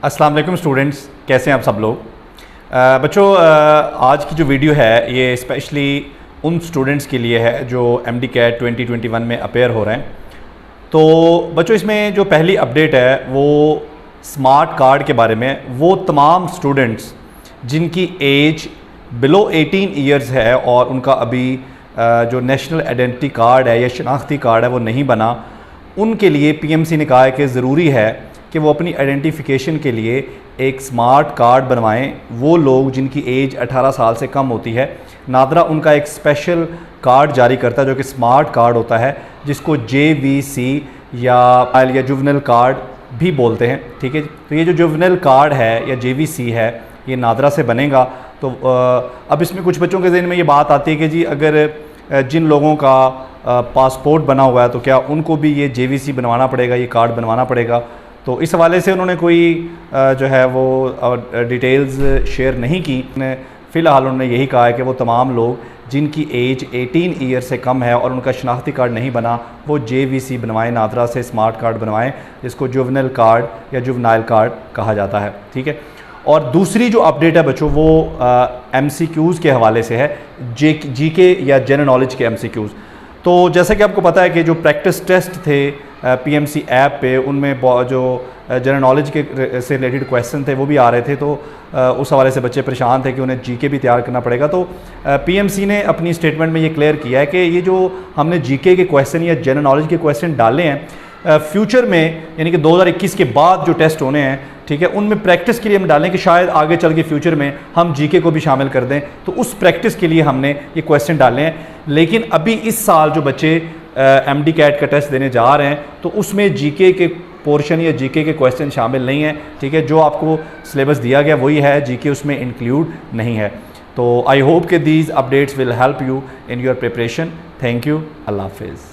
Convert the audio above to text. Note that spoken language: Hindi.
अस्सलाम वालेकुम स्टूडेंट्स, कैसे हैं आप सब लोग। बच्चों, आज की जो वीडियो है ये स्पेशली उन स्टूडेंट्स के लिए है जो MD-CAT 2021 में अपेयर हो रहे हैं। तो बच्चों, इसमें जो पहली अपडेट है वो स्मार्ट कार्ड के बारे में। वो तमाम स्टूडेंट्स जिनकी एज बिलो 18 ईयर्स है और उनका अभी जो नेशनल आइडेंटिटी कार्ड है या शनाख्ती कार्ड है वो नहीं बना, उनके लिए PMC ने कहा है कि ज़रूरी है कि वो अपनी आइडेंटिफिकेशन के लिए एक स्मार्ट कार्ड बनवाएं। वो लोग जिनकी एज 18 साल से कम होती है, नादरा उनका एक स्पेशल कार्ड जारी करता है जो कि स्मार्ट कार्ड होता है, जिसको JVC या जुवेनाइल कार्ड भी बोलते हैं। ठीक है, तो ये जो जुवेनाइल कार्ड है या JVC है ये नादरा से बनेगा। तो अब इसमें कुछ बच्चों के ज़हन में ये बात आती है कि जी अगर जिन लोगों का पासपोर्ट बना हुआ है तो क्या उनको भी ये JVC बनवाना पड़ेगा, ये कार्ड बनवाना पड़ेगा। तो इस हवाले से उन्होंने कोई जो है वो डिटेल्स शेयर नहीं की। फ़िलहाल उन्होंने यही कहा है कि वो तमाम लोग जिनकी एज 18 ईयर से कम है और उनका शनाख्ती कार्ड नहीं बना वो JVC बनवाएं, नादरा से स्मार्ट कार्ड बनवाएं, जिसको जुवेनाइल कार्ड या जुवेनाइल कार्ड कहा जाता है। ठीक है, और दूसरी जो अपडेट है बच्चों वो MCQs के हवाले से है, GK या जनरल नॉलेज के MCQs। तो जैसा कि आपको पता है कि जो प्रैक्टिस टेस्ट थे PMC ऐप पे, उनमें जो जनरल नॉलेज के से रिलेटेड क्वेश्चन थे वो भी आ रहे थे। तो उस हवाले से बच्चे परेशान थे कि उन्हें GK भी तैयार करना पड़ेगा। तो PMC ने अपनी स्टेटमेंट में ये क्लियर किया है कि ये जो हमने GK के क्वेश्चन या जनरल नॉलेज के क्वेश्चन डाले हैं फ्यूचर में, यानी कि 2021 के बाद जो टेस्ट होने हैं, ठीक है, उनमें प्रैक्टिस के लिए हम डालें कि शायद आगे चल के फ्यूचर में हम GK को भी शामिल कर दें। तो उस प्रैक्टिस के लिए हमने ये क्वेश्चन डाले हैं। लेकिन अभी इस साल जो बच्चे MD-CAT का टेस्ट देने जा रहे हैं तो उसमें GK के पोर्शन या GK के क्वेश्चन शामिल नहीं है। ठीक है, जो आपको सिलेबस दिया गया वही है, GK उसमें इंक्लूड नहीं है। तो आई होप कि these updates will help you in your preparation. Thank you, अल्लाह हाफिज़।